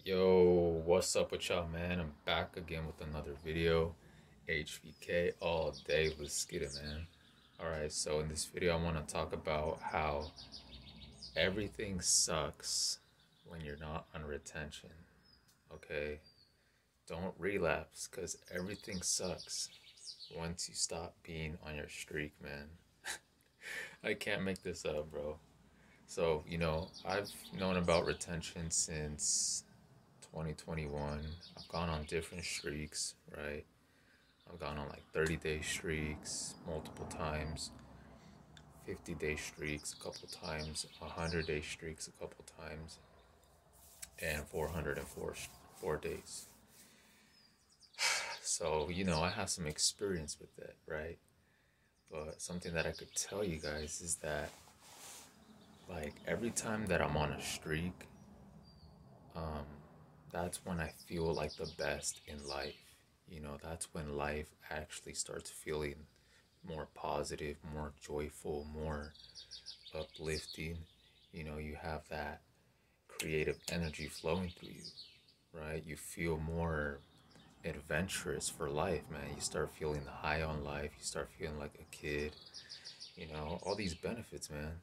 Yo, what's up with y'all, man? I'm back again with another video. HVK all day. Let's get it, man. Alright, so in this video, I want to talk about how everything sucks when you're not on retention. Okay? Don't relapse, because everything sucks once you stop being on your streak, man. I can't make this up, bro. So, I've known about retention since 2021. I've gone on different streaks, right? I've gone on like 30-day streaks multiple times, 50-day streaks a couple times, 100-day streaks a couple times, and 404 days. So, I have some experience with that, right? But something that I could tell you guys is that, like, every time that I'm on a streak, um, that's when I feel like the best in life. That's when life actually starts feeling more positive, more joyful, more uplifting. You have that creative energy flowing through you, right? You feel more adventurous for life, man. You start feeling the high on life. You start feeling like a kid. All these benefits, man.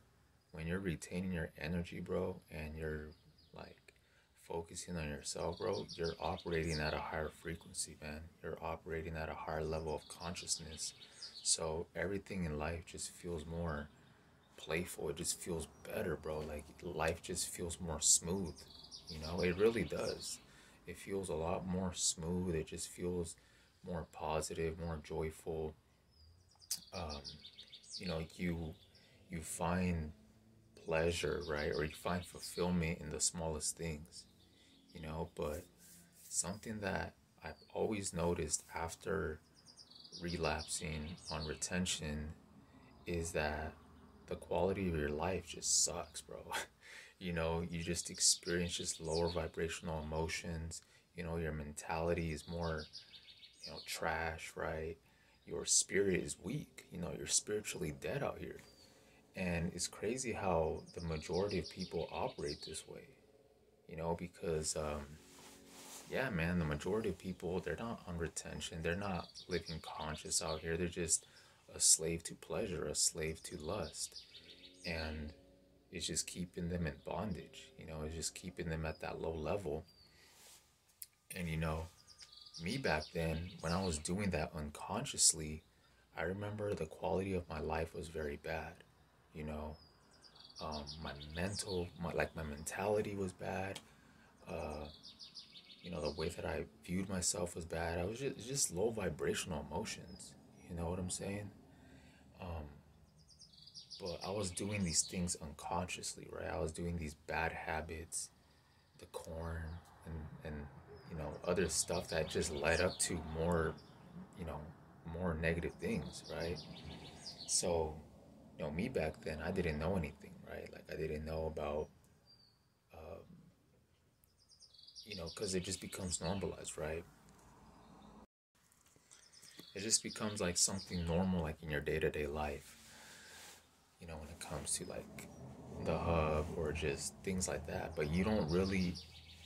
When you're retaining your energy, bro, and you're like focusing on yourself, bro, you're operating at a higher frequency, man. You're operating at a higher level of consciousness. So everything in life just feels more playful. It just feels better, bro. Like life just feels more smooth. It really does. It feels a lot more smooth. It just feels more positive, more joyful. Um, you find pleasure, right? Or you find fulfillment in the smallest things, but something that I've always noticed after relapsing on retention is that the quality of your life just sucks, bro. You just experience just lower vibrational emotions. Your mentality is more, trash, right? Your spirit is weak. You're spiritually dead out here. And it's crazy how the majority of people operate this way, because yeah, man, the majority of people, they're not on retention. They're not living conscious out here. They're just a slave to pleasure, a slave to lust. And it's just keeping them in bondage. It's just keeping them at that low level. And, me back then, when I was doing that unconsciously, I remember the quality of my life was very bad. You know, my mentality was bad. Uh, the way that I viewed myself was bad. I was just low vibrational emotions. You know what I'm saying? Um, but I was doing these things unconsciously, right? I was doing these bad habits, the corn, and other stuff that just led up to more, you know, more negative things, right? So, me back then, I didn't know anything, right? Like I didn't know about, um, because it just becomes normalized, right? It just becomes like something normal, like in your day to day life. When it comes to like the hub or just things like that. But you don't really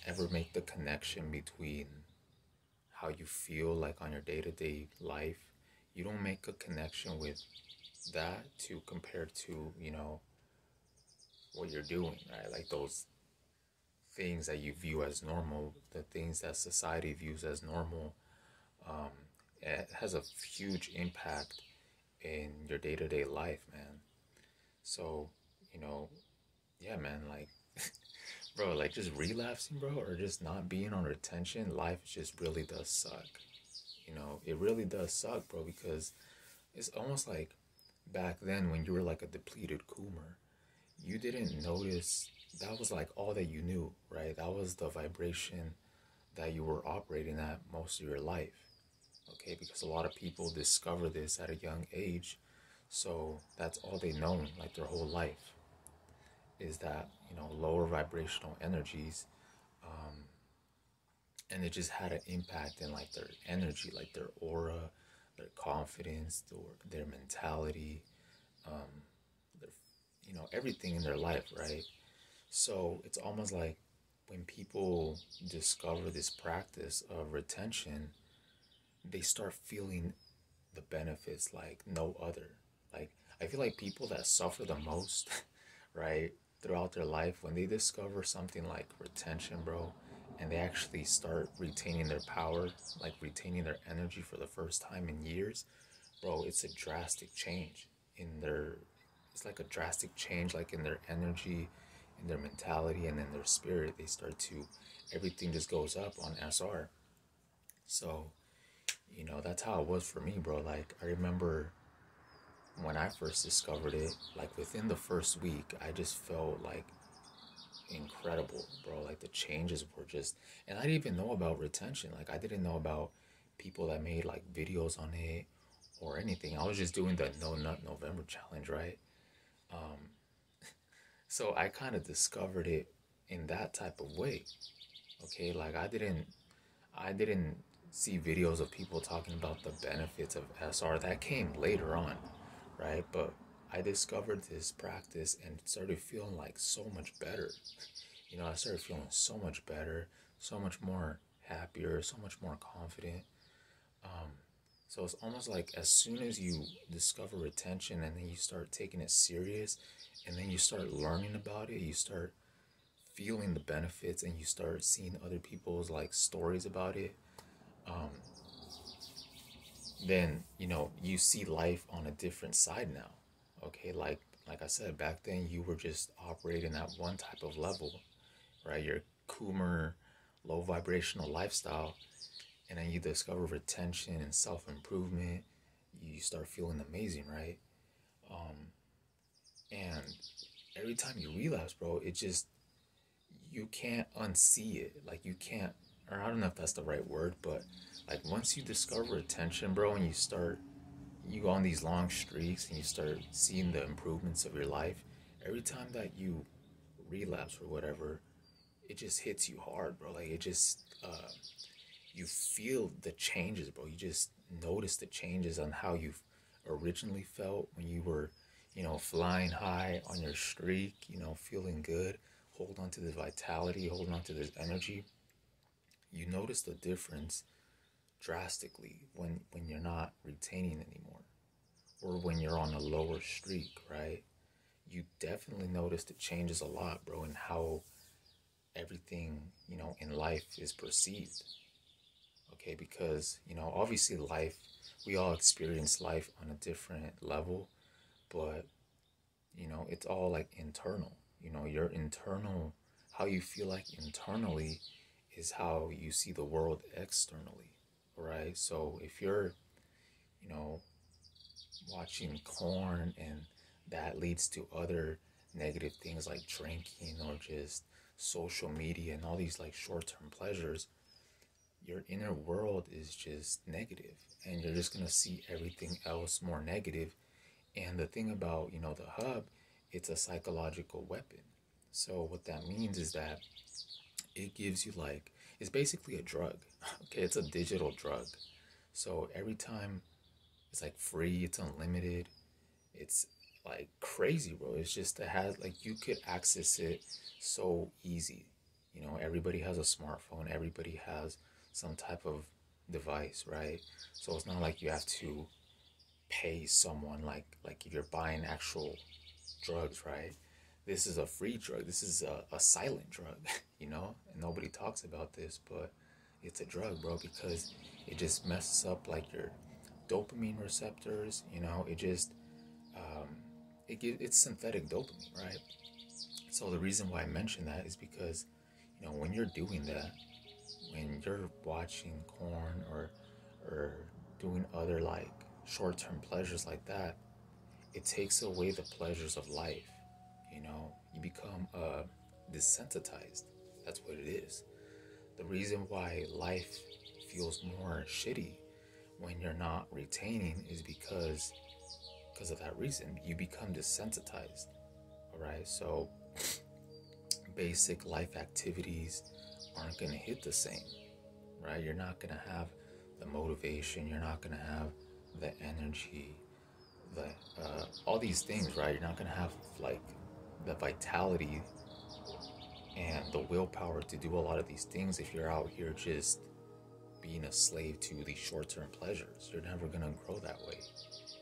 ever make the connection between how you feel like on your day to day life. You don't make a connection with that to compare to, what you're doing, right? Like those things that you view as normal, the things that society views as normal, um, it has a huge impact in your day to day life, man. So, you know, yeah, man, like, bro, like just relapsing, bro, or just not being on retention, life just really does suck. It really does suck, bro, because it's almost like back then when you were like a depleted Coomer, you didn't notice that was like all that you knew, right? That was the vibration that you were operating at most of your life, okay? Because a lot of people discover this at a young age, so that's all they know, like their whole life, is that, lower vibrational energies. Um, and it just had an impact in like their energy, like their aura, their confidence, their mentality, um, their, everything in their life, right? So it's almost like when people discover this practice of retention, they start feeling the benefits like no other. Like, I feel like people that suffer the most, right, throughout their life, when they discover something like retention, bro, and they actually start retaining their power, like retaining their energy for the first time in years, bro, it's a drastic change in their, it's like a drastic change, like in their energy, in their mentality, and in their spirit. They start to, everything just goes up on SR. So, that's how it was for me, bro. Like, I remember when I first discovered it, like within the first week, I just felt like incredible, bro. Like the changes were just, and I didn't even know about retention. Like, I didn't know about people that made like videos on it or anything. I was just doing the No Nut November challenge, right? Um, so I kind of discovered it in that type of way. Okay, like I didn't see videos of people talking about the benefits of SR. That came later on, right? But I discovered this practice and started feeling like so much better. I started feeling so much better, so much more happier, so much more confident. Um, so it's almost like as soon as you discover retention and then you start taking it serious and then you start learning about it, you start feeling the benefits and you start seeing other people's like stories about it, um, then you see life on a different side now. Okay, like I said, back then you were just operating at one type of level, right? Your coomer, low vibrational lifestyle, and then you discover retention and self improvement. You start feeling amazing, right? Um, and every time you relapse, bro, it just, you can't unsee it. Like, you can't, or I don't know if that's the right word, but like once you discover attention, bro, and you go on these long streaks and you start seeing the improvements of your life, every time that you relapse or whatever, it just hits you hard, bro. Like, it just, you feel the changes, bro. You just notice the changes on how you originally felt when you were, flying high on your streak, feeling good, hold on to this vitality, holding on to this energy. You notice the difference drastically when you're not retaining anymore or when you're on a lower streak, right? You definitely notice the changes a lot, bro, in how everything, in life is perceived. Okay, because, obviously life, we all experience life on a different level, but, it's all like internal. Your internal, how you feel like internally is how you see the world externally, right? So if you're, you know, watching porn and that leads to other negative things like drinking or just social media and all these like short-term pleasures, your inner world is just negative and you're just going to see everything else more negative. And the thing about, the hub, it's a psychological weapon. So what that means is that it gives you like, it's basically a drug. Okay, it's a digital drug. So every time it's like free, it's unlimited, it's like crazy, bro. It's just, it has like, you could access it so easy. Everybody has a smartphone, everybody has some type of device, right? So it's not like you have to pay someone, like if you're buying actual drugs, right? This is a free drug. This is a silent drug, and nobody talks about this, but it's a drug, bro, because it just messes up like your dopamine receptors. It just, it's synthetic dopamine, right? So the reason why I mention that is because, when you're doing that, when you're watching porn or doing other like short-term pleasures like that, it takes away the pleasures of life. You become desensitized. That's what it is. The reason why life feels more shitty when you're not retaining is because of that reason. You become desensitized. All right, so basic life activities aren't gonna hit the same, right? You're not gonna have the motivation. You're not gonna have the energy, the all these things, right? You're not gonna have like the vitality and the willpower to do a lot of these things if you're out here just being a slave to these short-term pleasures. You're never gonna grow that way.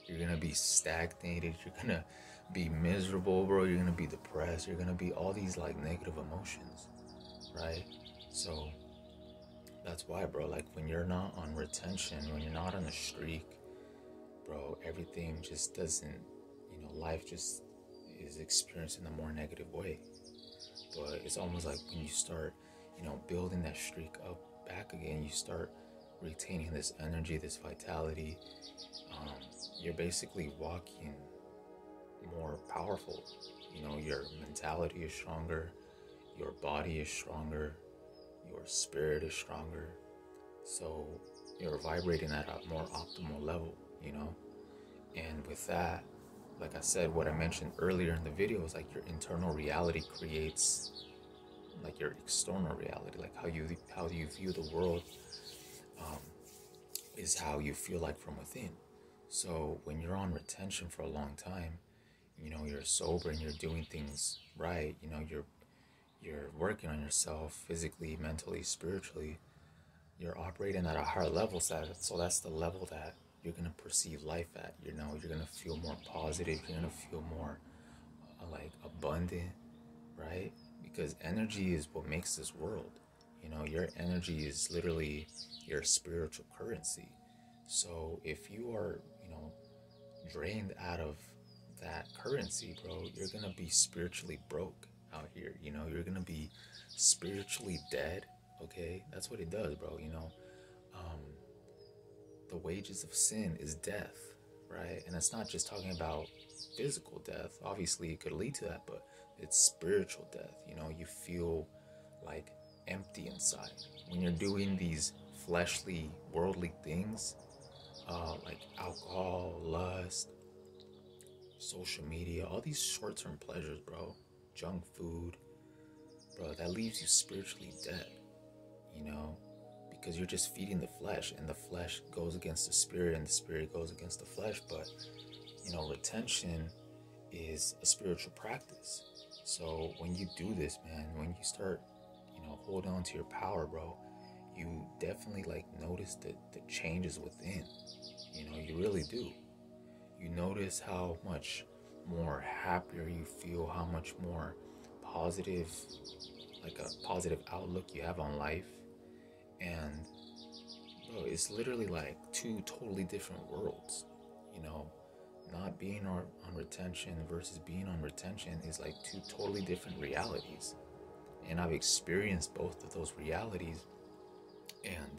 You're gonna be stagnated. You're gonna be miserable, bro. You're gonna be depressed. You're gonna be all these like negative emotions, right? So that's why, bro, like when you're not on retention, when you're not on a streak, bro, everything just doesn't, life just is experienced in a more negative way. But it's almost like when you start, building that streak up back again, you start retaining this energy, this vitality. Um, you're basically walking more powerful. Your mentality is stronger, your body is stronger, your spirit is stronger. So you're vibrating at a more optimal level, And with that, like I said, what I mentioned earlier in the video is like your internal reality creates like your external reality, like how you view the world um, is how you feel like from within. So when you're on retention for a long time, you're sober and you're doing things right, you're working on yourself physically, mentally, spiritually, you're operating at a higher level. So that's the level that you're gonna perceive life at. You're gonna feel more positive. You're gonna feel more like abundant, right? Because energy is what makes this world. Your energy is literally your spiritual currency. So if you are, drained out of that currency, bro, you're gonna be spiritually broke out here. You're gonna be spiritually dead. Okay, that's what it does, bro. Um, the wages of sin is death, right? And it's not just talking about physical death. Obviously, it could lead to that, but it's spiritual death. You feel like empty inside when you're doing these fleshly, worldly things, like alcohol, lust, social media, all these short-term pleasures, bro, junk food, bro, that leaves you spiritually dead, you know, because you're just feeding the flesh, and the flesh goes against the spirit, and the spirit goes against the flesh. But, retention is a spiritual practice. So when you do this, man, when you start, hold on to your power, bro, you definitely like notice the changes within. You really do. You notice how much more happier you feel, how much more positive, like a positive outlook you have on life. And bro, it's literally like two totally different worlds. Not being on retention versus being on retention is like two totally different realities. And I've experienced both of those realities. And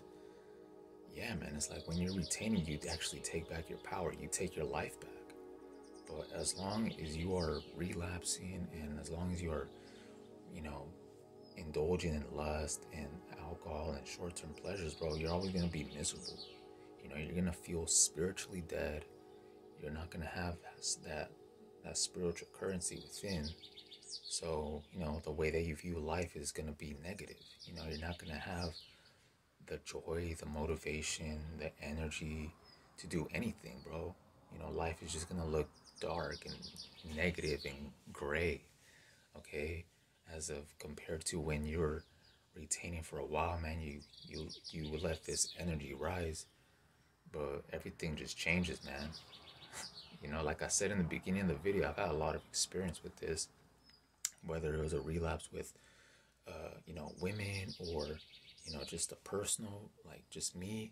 yeah, man, it's like when you're retaining, you actually take back your power, you take your life back. But as long as you are relapsing, and as long as you are, you know, indulging in lust and alcohol and short-term pleasures, bro, you're always going to be miserable. You're going to feel spiritually dead. You're not going to have that spiritual currency within. So, the way that you view life is going to be negative. You're not going to have the joy, the motivation, the energy to do anything, bro. Life is just going to look dark and negative and gray, okay? As of compared to when you're retaining for a while, man, you let this energy rise, but everything just changes, man. Like I said in the beginning of the video, I've had a lot of experience with this, whether it was a relapse with, women, or, just a personal, like just me,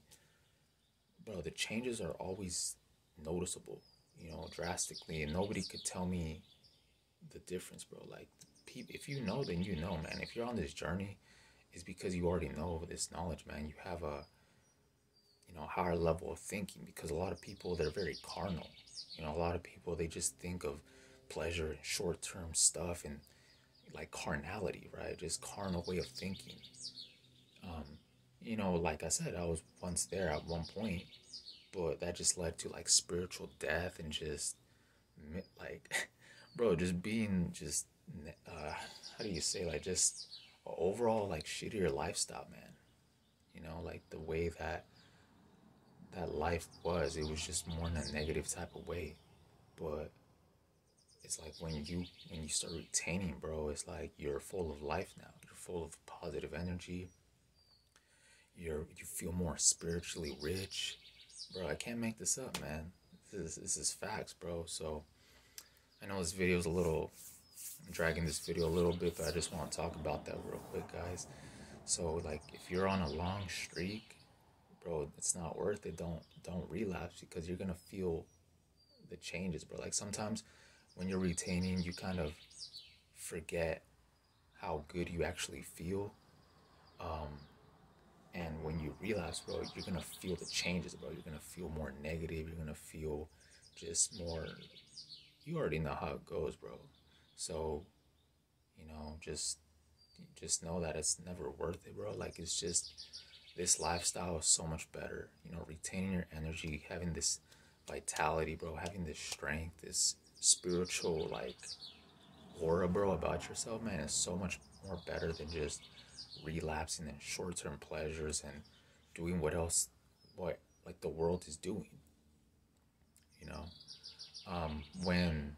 bro, the changes are always noticeable, drastically, and nobody could tell me the difference, bro. Like, if you know, then you know, man. If you're on this journey, it's because you already know this knowledge, man. You have a, higher level of thinking, because a lot of people, they're very carnal. A lot of people, they just think of pleasure and short-term stuff and like carnality, right? Just carnal way of thinking. Like I said, I was once there at one point, but that just led to like spiritual death and just like, bro, just being just, how do you say, like just overall like shittier lifestyle, man. Like the way that life was, it was just more in a negative type of way. But it's like when you start retaining, bro, it's like you're full of life now. You're full of positive energy. You feel more spiritually rich, bro. I can't make this up, man. This is facts, bro. So I know this video is a little, I'm dragging this video a little bit, but I just want to talk about that real quick, guys. So like, if you're on a long streak, bro, it's not worth it. Don't relapse, because you're gonna feel the changes, bro. Like sometimes when you're retaining, you kind of forget how good you actually feel. And when you relapse, bro, you're gonna feel the changes, bro. You're gonna feel more negative. You're gonna feel just more. You already know how it goes, bro. So, just know that it's never worth it, bro. Like, it's just, this lifestyle is so much better. Retaining your energy, having this vitality, bro, having this strength, this spiritual like aura, bro, about yourself, man, is so much more better than just relapsing in short-term pleasures and doing what like the world is doing. you know when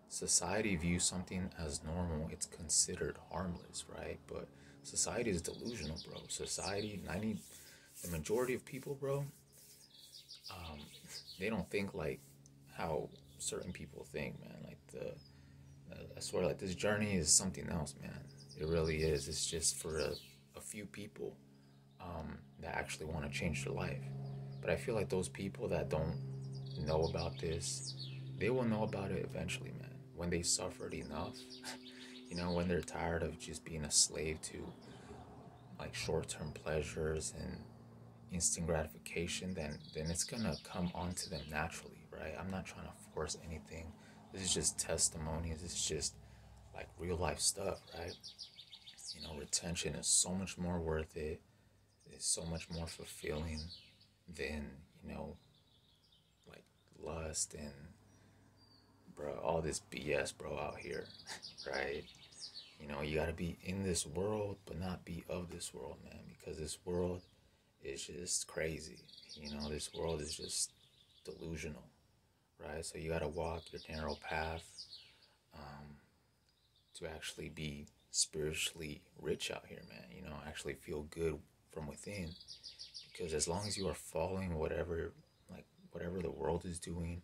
society views something as normal, it's considered harmless, right? But society is delusional, bro. The majority of people, bro, they don't think like how certain people think, man. Like, I swear, like, this journey is something else, man. It really is. It's just for a few people that actually want to change their life. But I feel like those people that don't know about this, they will know about it eventually, man. When they suffered enough, when they're tired of just being a slave to like short-term pleasures and instant gratification, then it's gonna come onto them naturally, right? I'm not trying to force anything. This is just testimonies. This is just like real life stuff, right? Retention is so much more worth it. It's so much more fulfilling than, like lust and, bro, all this BS, bro, out here, right? You gotta be in this world, but not be of this world, man, because this world is just crazy. This world is just delusional, right? So you gotta walk your narrow path to actually be spiritually rich out here, man. Actually feel good from within. Because as long as you are following whatever the world is doing,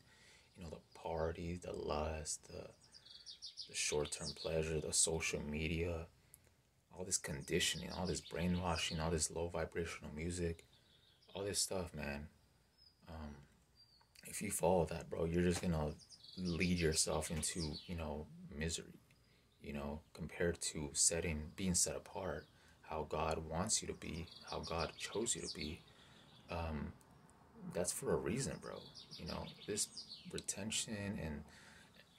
the parties, the lust, the short-term pleasure, the social media, all this conditioning, all this brainwashing, all this low vibrational music, all this stuff, man. If you follow that, bro, you're just gonna lead yourself into, misery, compared to being set apart, how God wants you to be, how God chose you to be. That's for a reason, bro. This retention, and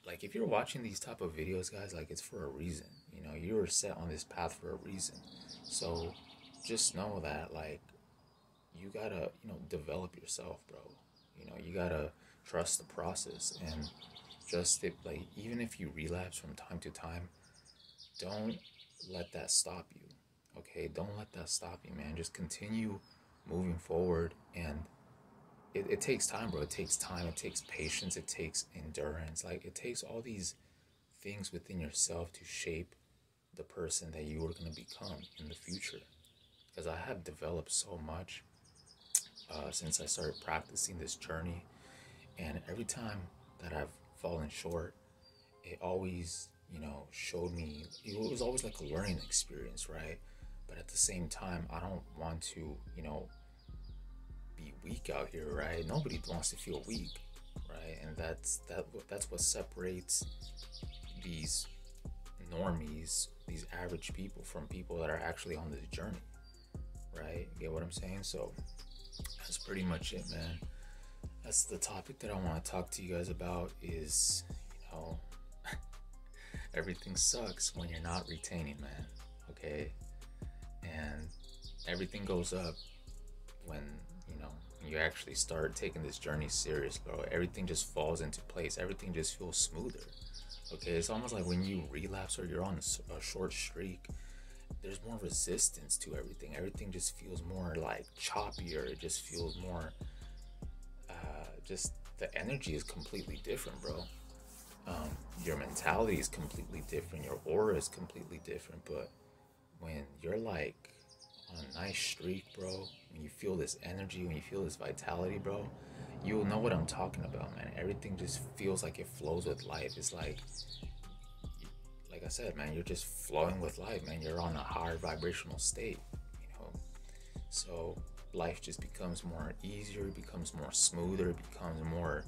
like, if you're watching these type of videos, guys, like, it's for a reason. You were set on this path for a reason. So just know that, like, you gotta, develop yourself, bro. You gotta trust the process, and just it, like, even if you relapse from time to time, don't let that stop you. Okay, don't let that stop you, man. Just continue moving forward, and it takes time, bro. It takes time. It takes patience. It takes endurance. Like, it takes all these things within yourself to shape the person that you are going to become in the future. Because I have developed so much since I started practicing this journey, and every time that I've fallen short, it always, showed me, it was always like a learning experience, right? But at the same time, I don't want to, be weak out here, right? Nobody wants to feel weak, right? And that's what separates these normies, these average people, from people that are actually on this journey, right? You get what I'm saying? So that's pretty much it, man. That's the topic that I want to talk to you guys about. Is, everything sucks when you're not retaining, man. Okay? And everything goes up when you actually start taking this journey serious, bro. Everything just falls into place. Everything just feels smoother. Okay, it's almost like when you relapse or you're on a short streak, there's more resistance to everything. Everything just feels more like choppier. It just feels more, just the energy is completely different, bro. Your mentality is completely different, your aura is completely different. But when you're like on a nice streak, bro, when you feel this energy, when you feel this vitality, bro, you'll know what I'm talking about, man. Everything just feels like it flows with life. It's like I said, man, you're just flowing with life, man. You're on a higher vibrational state, you know. So life just becomes more easier, it becomes more smoother, it becomes more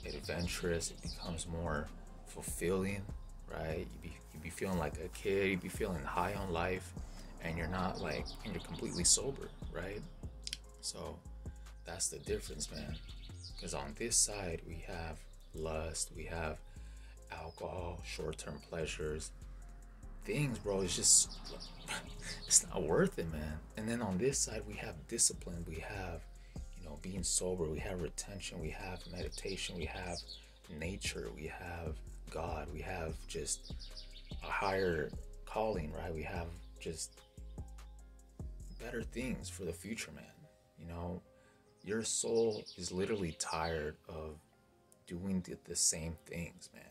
adventurous, it becomes more fulfilling, right? You be feeling like a kid, you be feeling high on life, and you're not like, and you're completely sober, right? So that's the difference, man. Because on this side, we have lust, we have alcohol, short-term pleasures, things, bro. It's just, it's not worth it, man. And then on this side, we have discipline, we have, you know, being sober, we have retention, we have meditation, we have nature, we have God, we have just a higher calling, right? We have just better things for the future, man. You know, your soul is literally tired of doing the same things, man.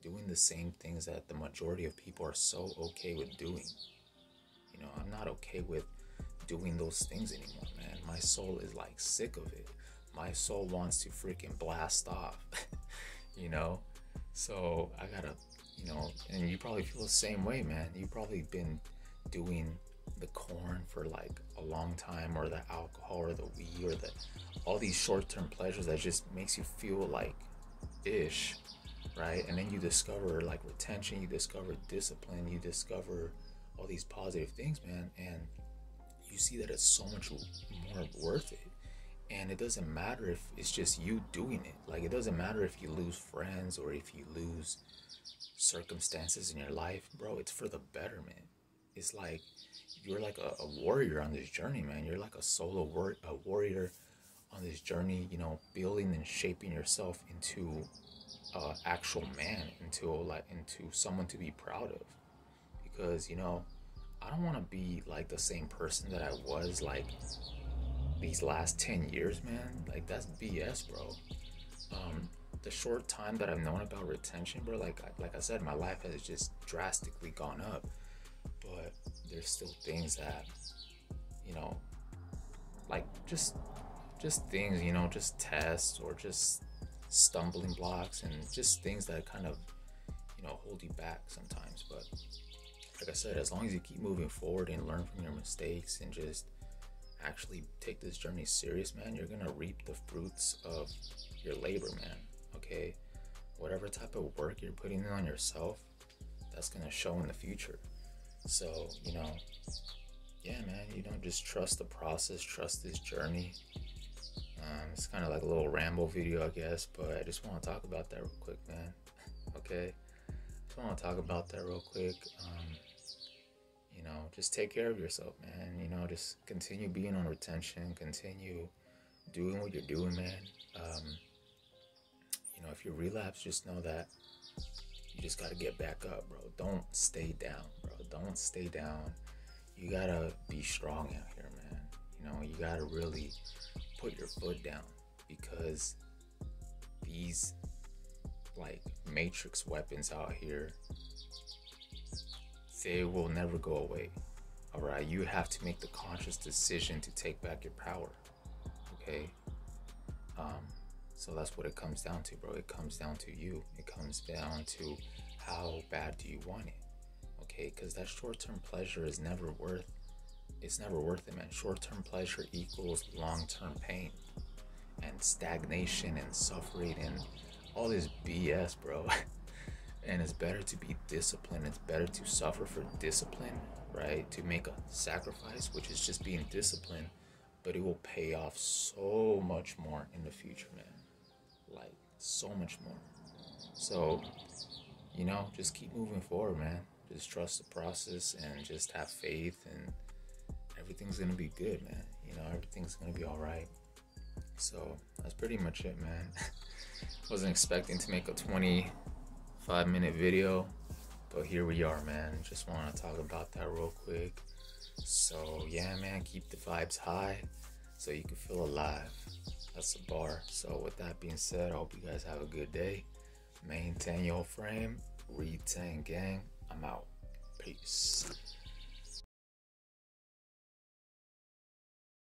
Doing the same things that the majority of people are so okay with doing. You know, I'm not okay with doing those things anymore, man. My soul is like sick of it. My soul wants to freaking blast off, you know? So I gotta, you know, and you probably feel the same way, man. You've probably been doing the corn for like a long time, or the alcohol, or the weed, or the all these short-term pleasures that just makes you feel like ish, right? And then you discover like retention, you discover discipline, you discover all these positive things, man, and you see that it's so much more worth it. And it doesn't matter if it's just you doing it. Like, it doesn't matter if you lose friends or if you lose circumstances in your life, bro. It's for the betterment. It's like you're like a warrior on this journey, man. You're like a solo warrior on this journey, you know, building and shaping yourself into actual man, into someone to be proud of. Because, you know, I don't want to be like the same person that I was like these last 10 years, man. Like, that's BS, bro. The short time that I've known about retention, bro, like I said, my life has just drastically gone up. But there's still things that, you know, like just things, you know, just tests or just stumbling blocks, and just things that kind of, you know, hold you back sometimes. But like I said, as long as you keep moving forward and learn from your mistakes and just actually take this journey serious, man, you're gonna reap the fruits of your labor, man. Okay, whatever type of work you're putting in on yourself, that's gonna show in the future. So, you know, yeah, man, you don't just trust the process, trust this journey. It's kind of like a little ramble video, I guess, but I just want to talk about that real quick, man. Okay, just want to talk about that real quick. You know, just take care of yourself, man. You know, just continue being on retention, continue doing what you're doing, man. You know, if you relapse, just know that you just got to get back up, bro. Don't stay down, bro. Don't stay down. You got to be strong out here, man. You know, you got to really put your foot down, because these like matrix weapons out here, they will never go away. All right, you have to make the conscious decision to take back your power. Okay, so that's what it comes down to, bro. It comes down to you. It comes down to how bad do you want it. Okay, because that short-term pleasure is never worth, it's never worth it, man. Short-term pleasure equals long-term pain and stagnation and suffering and all this BS, bro. And it's better to be disciplined. It's better to suffer for discipline, right? To make a sacrifice, which is just being disciplined, but it will pay off so much more in the future, man. Like, so much more. So, you know, just keep moving forward, man. Just trust the process and just have faith, and everything's gonna be good, man. You know, everything's gonna be all right. So that's pretty much it, man. Wasn't expecting to make a 25-minute video, but here we are, man. Just want to talk about that real quick. So yeah, man, keep the vibes high so you can feel alive. That's the bar. So with that being said, I hope you guys have a good day. Maintain your frame. Retain gang. I'm out. Peace.